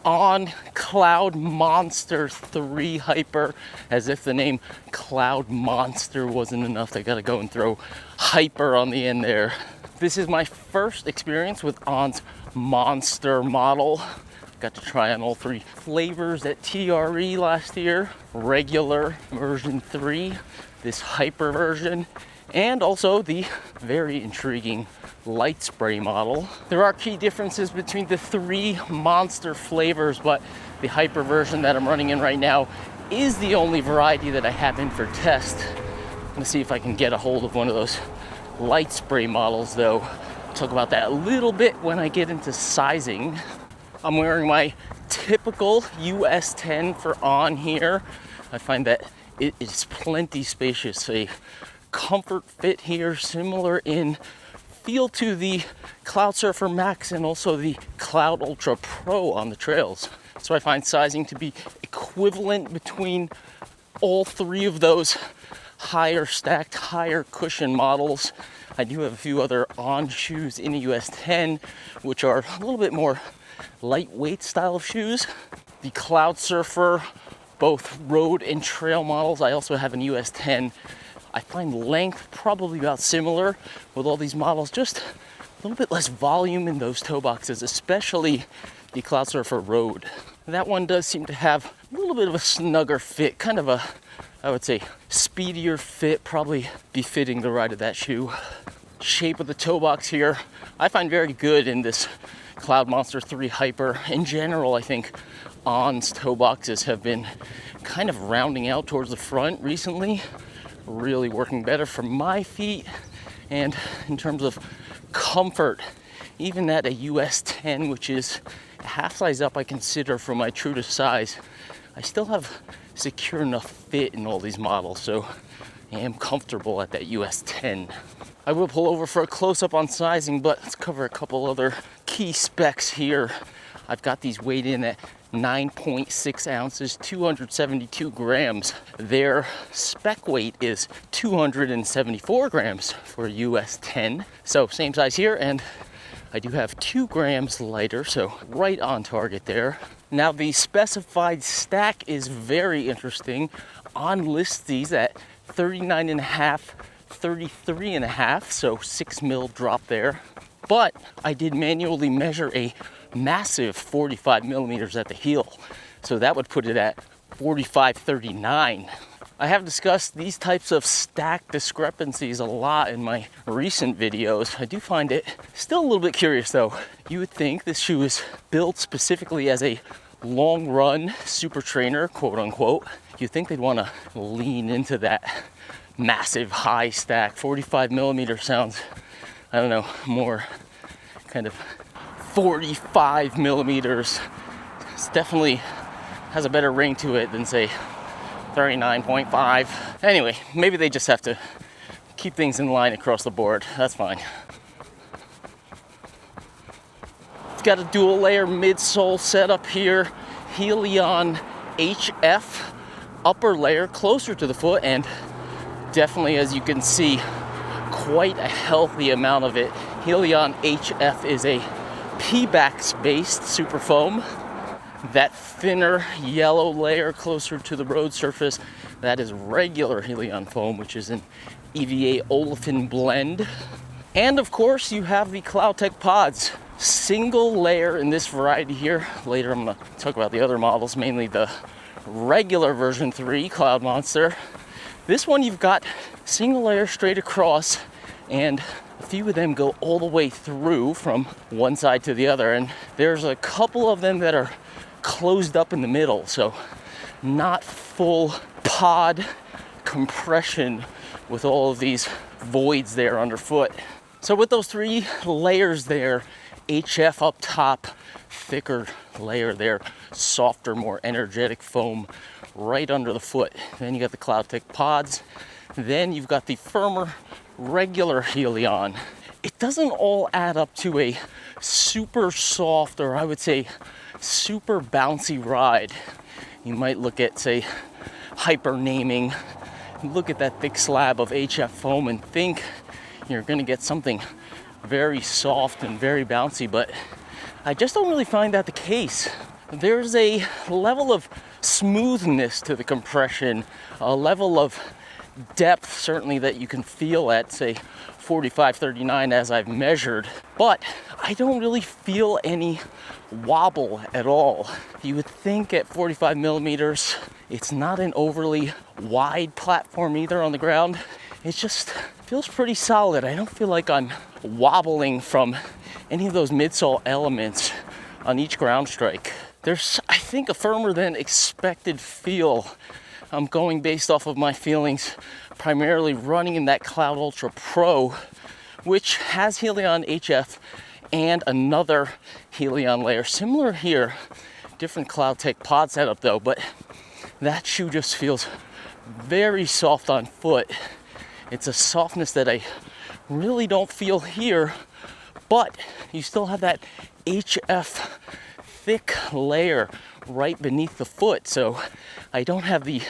on Cloudmonster 3 Hyper, as if the name Cloudmonster wasn't enough. They gotta go and throw Hyper on the end there. This is my first experience with On's Monster model. Got to try on all 3 flavors at TRE last year. Regular version 3, this Hyper version, and also the very intriguing light spray model. There are key differences between the 3 monster flavors, but the Hyper version that I'm running in right now is the only variety that I have in for test. I'm gonna see if I can get a hold of one of those light spray models though. I'll talk about that a little bit when I get into sizing. I'm wearing my typical US 10 for On here. I find that it is plenty spacious. A comfort fit here, similar in feel to the Cloudsurfer Max and also the Cloud Ultra Pro on the trails. So I find sizing to be equivalent between all 3 of those higher stacked, higher cushion models. I do have a few other On shoes in the US 10, which are a little bit more lightweight style of shoes. The Cloudsurfer, both road and trail models. I also have an US 10. I find length probably about similar with all these models, just a little bit less volume in those toe boxes, especially the Cloudsurfer Road. That one does seem to have a little bit of a snugger fit, kind of a, I would say, speedier fit, probably befitting the ride of that shoe. Shape of the toe box here, I find very good in this Cloudmonster 3 Hyper. In general, I think On's toe boxes have been kind of rounding out towards the front recently. Really working better for my feet, and in terms of comfort, even at a US 10, which is a half size up I consider for my true to size, I still have secure enough fit in all these models, so I am comfortable at that US 10. I will pull over for a close-up on sizing, but let's cover a couple other key specs here. I've got these weighed in at 9.6 ounces, 272 grams. Their spec weight is 274 grams for a US 10. So same size here, and I do have 2 grams lighter, so right on target there. Now the specified stack is very interesting. On lists these at 39.5, 33.5, so 6 mil drop there. But I did manually measure a massive 45 millimeters at the heel, so that would put it at 45.39. I have discussed these types of stack discrepancies a lot in my recent videos. I do find it still a little bit curious though. You would think this shoe is built specifically as a long run super trainer, quote unquote. You'd think they'd want to lean into that massive high stack. 45 millimeter sounds, I don't know, more kind of 45 millimeters. It's definitely has a better ring to it than say 39.5. Anyway, maybe they just have to keep things in line across the board. That's fine. It's got a dual layer midsole setup here. Helion HF upper layer closer to the foot, and definitely, as you can see, quite a healthy amount of it. Helion HF is a P-Bax based super foam. That thinner yellow layer closer to the road surface, that is regular Helion foam, which is an EVA olefin blend. And of course, you have the Cloudtec pods. Single layer in this variety here. Later I'm going to talk about the other models, mainly the regular version 3 Cloudmonster. This one you've got single layer straight across, and a few of them go all the way through from one side to the other, and there's a couple of them that are closed up in the middle, so not full pod compression with all of these voids there underfoot. So with those 3 layers there, HF up top, thicker layer there, softer, more energetic foam right under the foot. Then you got the Cloudtec pods. Then you've got the firmer regular Helion. It doesn't all add up to a super soft, or I would say super bouncy ride. You might look at, say, Hyper naming, look at that thick slab of HF foam and think you're gonna get something very soft and very bouncy, but I just don't really find that the case. there's a level of smoothness to the compression, a level of depth certainly that you can feel at, say, 45-39 as I've measured, but I don't really feel any wobble at all. You would think at 45 millimeters, it's not an overly wide platform either on the ground. It just feels pretty solid. I don't feel like I'm wobbling from any of those midsole elements on each ground strike. There's, I think, a firmer than expected feel. I'm going based off of my feelings, primarily running in that Cloud Ultra Pro, which has Helion HF and another Helion layer. Similar here, different Cloudtec pod setup though, but that shoe just feels very soft on foot. It's a softness that I really don't feel here, but you still have that HF thick layer right beneath the foot, so I don't have the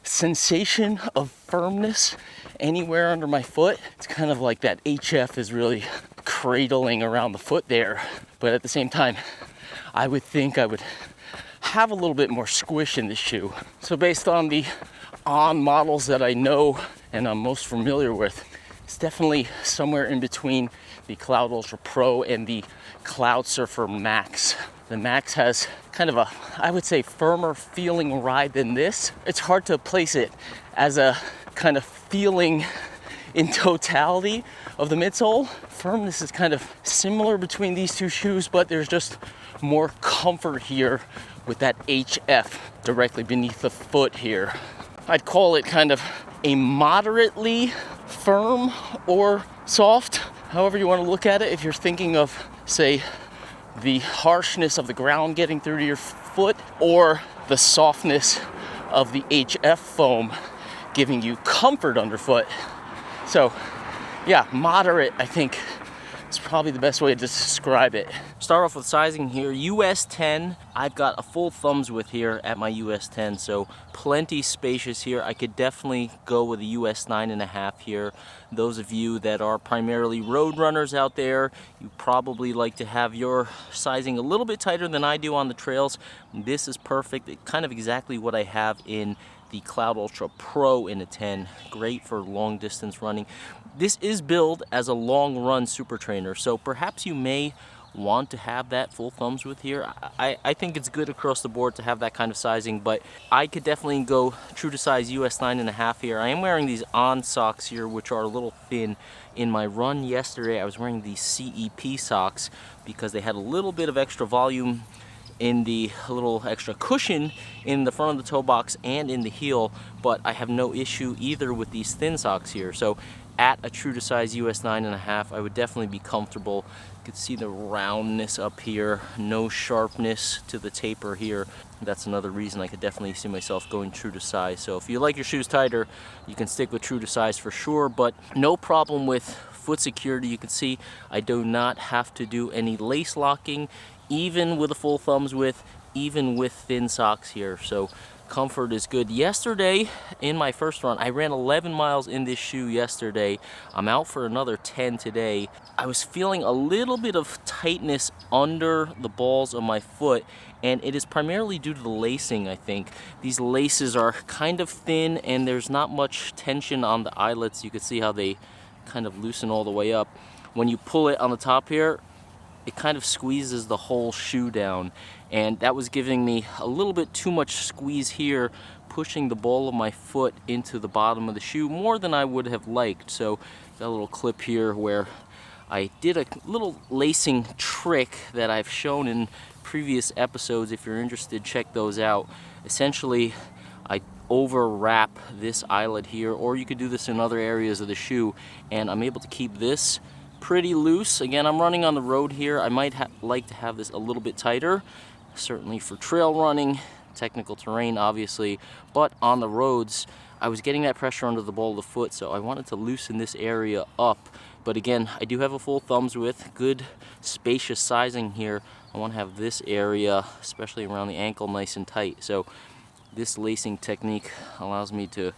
sensation of firmness anywhere under my foot. It's kind of like that HF is really cradling around the foot there, but at the same time I would think I would have a little bit more squish in the shoe. So based on the On models that I know and I'm most familiar with, it's definitely somewhere in between the Cloud Ultra Pro and the Cloud Surfer Max. The Max has kind of a, I would say, firmer feeling ride than this. It's hard to place it as a kind of feeling in totality of the midsole. Firmness is kind of similar between these two shoes, but there's just more comfort here with that HF directly beneath the foot here. I'd call it kind of a moderately firm or soft, however you want to look at it. If you're thinking of, say, the harshness of the ground getting through to your foot, or the softness of the HF foam giving you comfort underfoot. So yeah, moderate, I think, is probably the best way to describe it. Start off with sizing here. US 10, I've got a full thumbs width here at my US 10, so plenty spacious here. I could definitely go with a US 9.5 here. Those of you that are primarily road runners out there, you probably like to have your sizing a little bit tighter than I do on the trails. This is perfect. It's kind of exactly what I have in the Cloud Ultra Pro in a 10. Great for long distance running. This is billed as a long run super trainer, so perhaps you may want to have that full thumbs width here. I think it's good across the board to have that kind of sizing, but I could definitely go true to size US 9.5 here. I am wearing these On socks here, which are a little thin. In my run yesterday, I was wearing these CEP socks because they had a little bit of extra volume in the little extra cushion in the front of the toe box and in the heel, but I have no issue either with these thin socks here. So at a true to size US 9.5, I would definitely be comfortable. You can see the roundness up here, no sharpness to the taper here. That's another reason I could definitely see myself going true to size. So if you like your shoes tighter, you can stick with true to size for sure, but no problem with foot security. You can see I do not have to do any lace locking, even with a full thumbs width, even with thin socks here. So comfort is good. Yesterday, in my first run, I ran 11 miles in this shoe yesterday. I'm out for another 10 today. I was feeling a little bit of tightness under the balls of my foot, and it is primarily due to the lacing, I think. These laces are kind of thin, and there's not much tension on the eyelets. You can see how they kind of loosen all the way up. When you pull it on the top here, it kind of squeezes the whole shoe down, and that was giving me a little bit too much squeeze here, pushing the ball of my foot into the bottom of the shoe more than I would have liked. So got a little clip here where I did a little lacing trick that I've shown in previous episodes. If you're interested, check those out. Essentially, I over wrap this eyelet here, or you could do this in other areas of the shoe, and I'm able to keep this pretty loose. Again, I'm running on the road here. I might like to have this a little bit tighter, certainly for trail running, technical terrain obviously, but on the roads I was getting that pressure under the ball of the foot, so I wanted to loosen this area up. But again, I do have a full thumbs width, good spacious sizing here. I want to have this area, especially around the ankle, nice and tight. So this lacing technique allows me to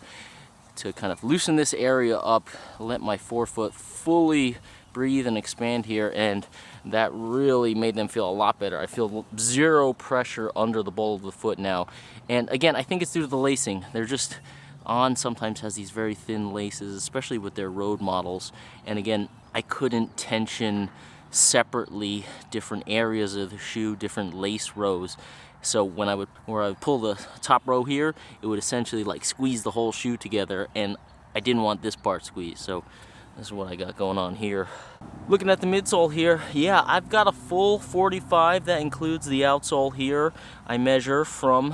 kind of loosen this area up, let my forefoot fully breathe and expand here, and that really made them feel a lot better. I feel zero pressure under the ball of the foot now. And again, I think it's due to the lacing. They're just, On sometimes has these very thin laces, especially with their road models. And again, I couldn't tension separately different areas of the shoe, different lace rows. So when I would pull the top row here, it would essentially like squeeze the whole shoe together, and I didn't want this part squeezed. So this is what I got going on here. Looking at the midsole here, yeah, I've got a full 45. That includes the outsole here. I measure from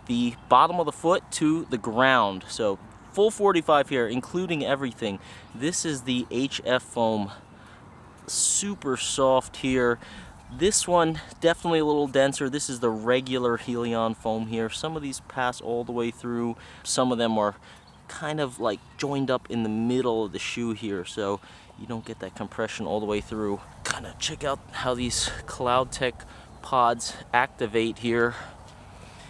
the bottom of the foot to the ground. So full 45 here, including everything. This is the HF foam, super soft here. This one, definitely a little denser. This is the regular Helion foam here. Some of these pass all the way through. Some of them are kind of like joined up in the middle of the shoe here, so you don't get that compression all the way through. Kind of check out how these Cloudtec pods activate here.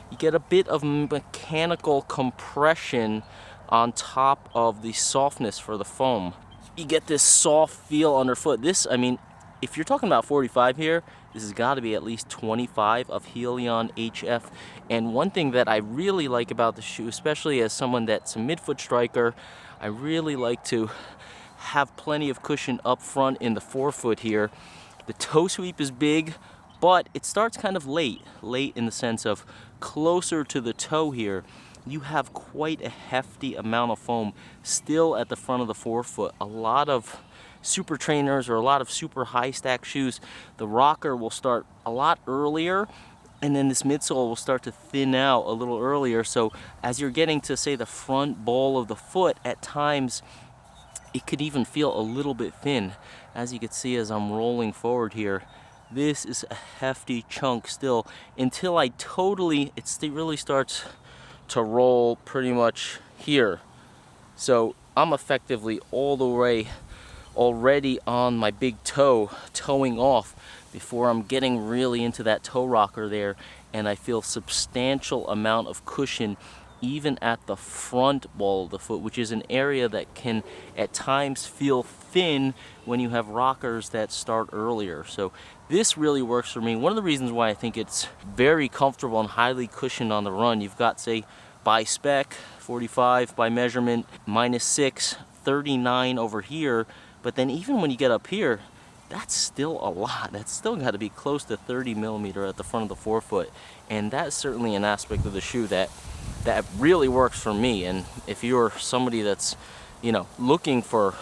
You get a bit of mechanical compression on top of the softness for the foam. You get this soft feel underfoot. This, I mean, if you're talking about 45 here, this has got to be at least 25 of Helion HF. And one thing that I really like about the shoe, especially as someone that's a midfoot striker, I really like to have plenty of cushion up front in the forefoot here. The toe sweep is big, but it starts kind of late in the sense of closer to the toe here. You have quite a hefty amount of foam still at the front of the forefoot. A lot of super trainers or a lot of super high stack shoes, the rocker will start a lot earlier, and then this midsole will start to thin out a little earlier. So as you're getting to, say, the front ball of the foot, at times it could even feel a little bit thin. As you can see as I'm rolling forward here, this is a hefty chunk still until it really starts to roll pretty much here. So I'm effectively all the way already on my big toe, toeing off before I'm getting really into that toe rocker there, and I feel substantial amount of cushion even at the front ball of the foot, which is an area that can at times feel thin when you have rockers that start earlier. So this really works for me. One of the reasons why I think it's very comfortable and highly cushioned on the run, you've got, say, by spec 45, by measurement -6, 39 over here. But then even when you get up here, that's still a lot. That's still got to be close to 30 millimeter at the front of the forefoot. And that's certainly an aspect of the shoe that really works for me. And if you're somebody that's, you know, looking for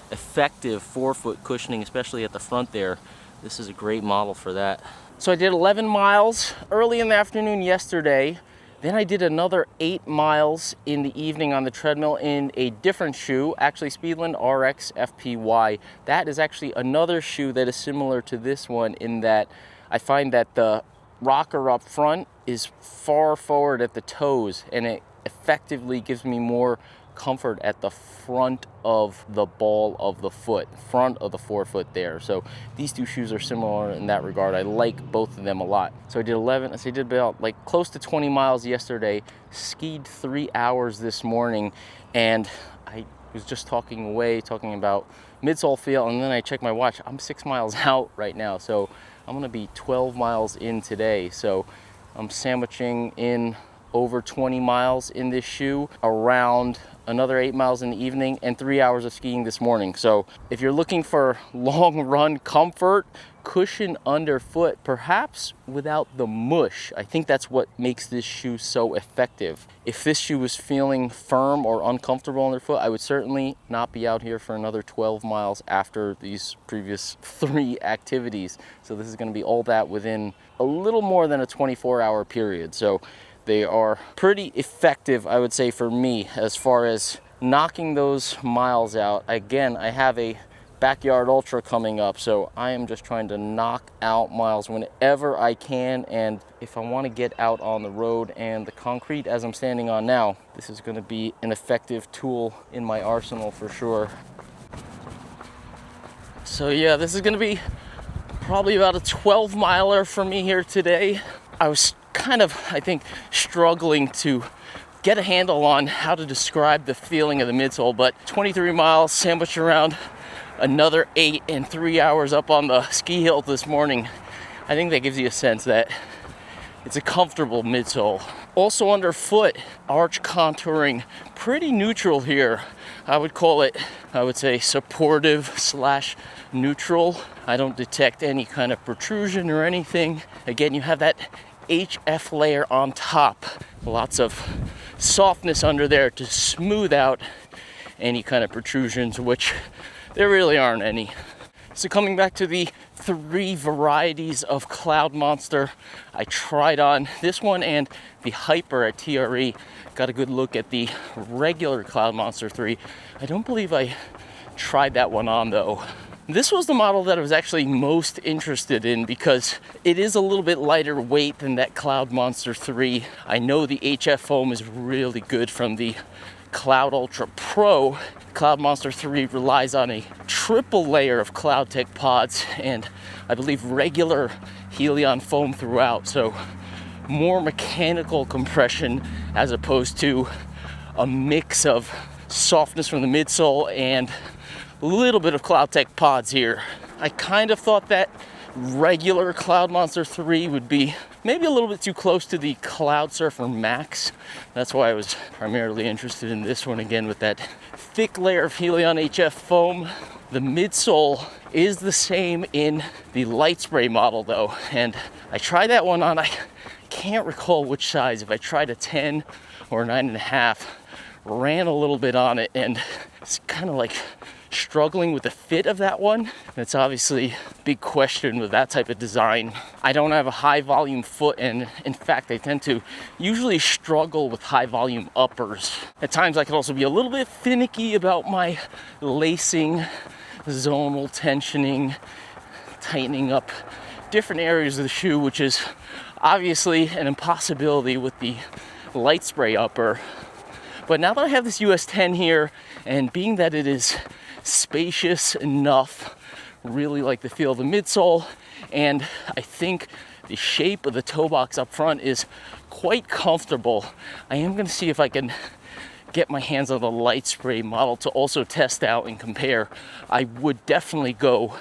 effective forefoot cushioning, especially at the front there, this is a great model for that. So I did 11 miles early in the afternoon yesterday. Then I did another 8 miles in the evening on the treadmill in a different shoe, actually Speedland RX FPY. That is actually another shoe that is similar to this one in that I find that the rocker up front is far forward at the toes, and it effectively gives me more comfort at the front of the ball of the foot, front of the forefoot there. So these two shoes are similar in that regard. I like both of them a lot. So I did about like close to 20 miles yesterday, skied 3 hours this morning, and I was just talking about midsole feel, and then I checked my watch. I'm 6 miles out right now, so I'm gonna be 12 miles in today. So I'm sandwiching in over 20 miles in this shoe, around another 8 miles in the evening, and 3 hours of skiing this morning. So if you're looking for long run comfort, cushion underfoot, perhaps without the mush, I think that's what makes this shoe so effective. If this shoe was feeling firm or uncomfortable underfoot, I would certainly not be out here for another 12 miles after these previous 3 activities. So this is going to be all that within a little more than a 24-hour period. So they are pretty effective, I would say, for me as far as knocking those miles out. Again, I have a backyard ultra coming up, so I am just trying to knock out miles whenever I can. And if I want to get out on the road and the concrete as I'm standing on now, this is going to be an effective tool in my arsenal for sure. So yeah, this is going to be probably about a 12 miler for me here today. I was kind of, I think, struggling to get a handle on how to describe the feeling of the midsole, but 23 miles sandwiched around another 8 and 3 hours up on the ski hill this morning. I think that gives you a sense that it's a comfortable midsole. Also underfoot, arch contouring, pretty neutral here. I would call it, I would say, supportive slash neutral. I don't detect any kind of protrusion or anything. Again, you have that HF layer on top. Lots of softness under there to smooth out any kind of protrusions, which there really aren't any. So coming back to the 3 varieties of Cloudmonster, I tried on this one and the Hyper at TRE. Got a good look at the regular Cloudmonster 3. I don't believe I tried that one on though. This was the model that I was actually most interested in because it is a little bit lighter weight than that Cloudmonster 3. I know the HF foam is really good from the Cloud Ultra Pro. Cloudmonster 3 relies on a triple layer of Cloudtec pods and I believe regular Helion foam throughout, so more mechanical compression as opposed to a mix of softness from the midsole and a little bit of Cloudtec pods here. I kind of thought that regular Cloudmonster 3 would be maybe a little bit too close to the Cloudsurfer Max. That's why I was primarily interested in this one again with that thick layer of Helion HF foam. The midsole is the same in the light spray model though, and I tried that one on, I can't recall which size, if I tried a 10 or 9.5, ran a little bit on it and it's kind of like struggling with the fit of that one. That's obviously a big question with that type of design. I don't have a high volume foot, and in fact I tend to usually struggle with high volume uppers. At times I can also be a little bit finicky about my lacing, zonal tensioning, tightening up different areas of the shoe, which is obviously an impossibility with the light spray upper. But now that I have this US 10 here, and being that it is spacious enough, really like the feel of the midsole, and I think the shape of the toe box up front is quite comfortable, I am going to see if I can get my hands on the light spray model to also test out and compare. I would definitely go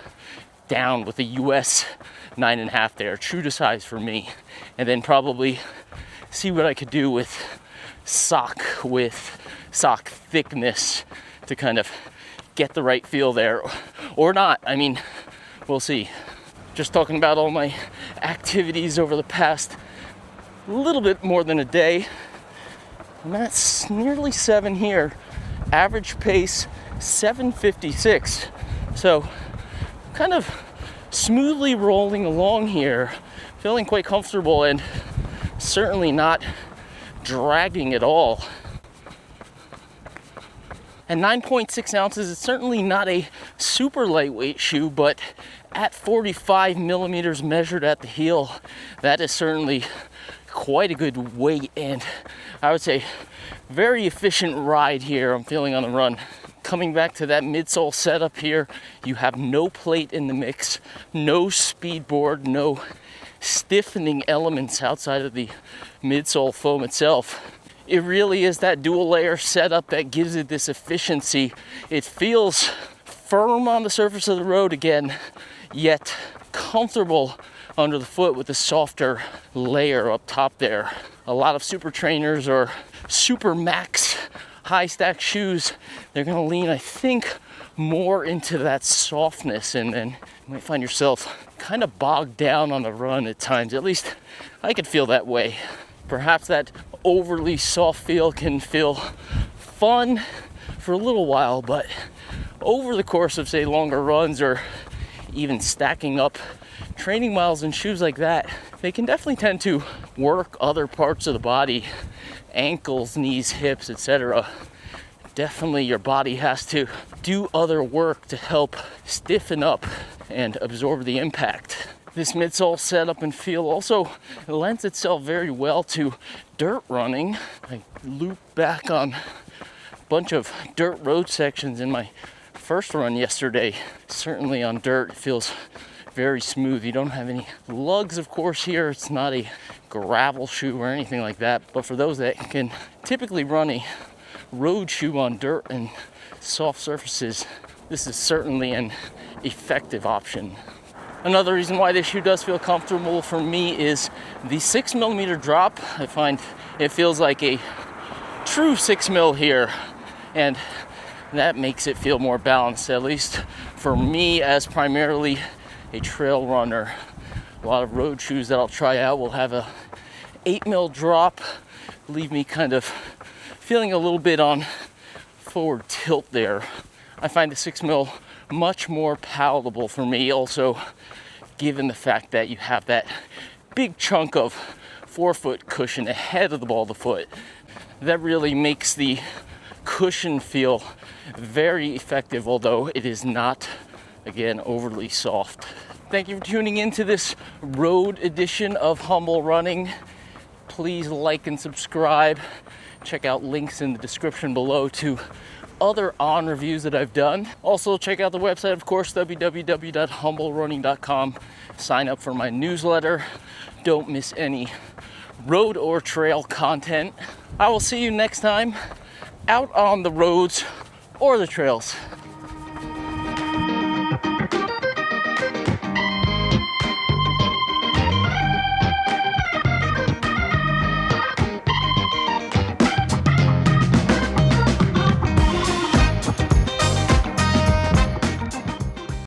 down with a US 9.5 there, true to size for me, and then probably see what I could do with sock thickness to kind of get the right feel there, or not. I mean, we'll see. Just talking about all my activities over the past little bit more than a day. I'm at nearly 7 here. Average pace 7:56. So kind of smoothly rolling along here, feeling quite comfortable and certainly not dragging at all. And 9.6 ounces is certainly not a super lightweight shoe, but at 45 millimeters measured at the heel, that is certainly quite a good weight, and I would say very efficient ride here I'm feeling on the run. Coming back to that midsole setup here, you have no plate in the mix, no speed board, no stiffening elements outside of the midsole foam itself. It really is that dual layer setup that gives it this efficiency. It feels firm on the surface of the road again, yet comfortable under the foot with a softer layer up top there. A lot of super trainers or super max high stack shoes, they're gonna lean, I think, more into that softness, and then you might find yourself kind of bogged down on the run at times. At least I could feel that way. Perhaps that overly soft feel can feel fun for a little while, but over the course of, say, longer runs or even stacking up training miles in shoes like that, they can definitely tend to work other parts of the body, ankles, knees, hips, etc. Definitely your body has to do other work to help stiffen up and absorb the impact. This midsole setup and feel also lends itself very well to dirt running. I loop back on a bunch of dirt road sections in my first run yesterday. Certainly on dirt, it feels very smooth. You don't have any lugs, of course, here. It's not a gravel shoe or anything like that. But for those that can typically run a road shoe on dirt and soft surfaces, this is certainly an effective option. Another reason why this shoe does feel comfortable for me is the 6mm drop. I find it feels like a true 6mm here, and that makes it feel more balanced, at least for me as primarily a trail runner. A lot of road shoes that I'll try out will have a 8mm drop, leave me kind of feeling a little bit on forward tilt there. I find the 6mm much more palatable for me, also given the fact that you have that big chunk of forefoot cushion ahead of the ball of the foot. That really makes the cushion feel very effective, although it is not, again, overly soft. Thank you for tuning into this road edition of Humble Running. Please like and subscribe. Check out links in the description below to other on reviews that I've done. Also, check out the website, of course, www.humblerunning.com. Sign up for my newsletter. Don't miss any road or trail content. I will see you next time out on the roads or the trails.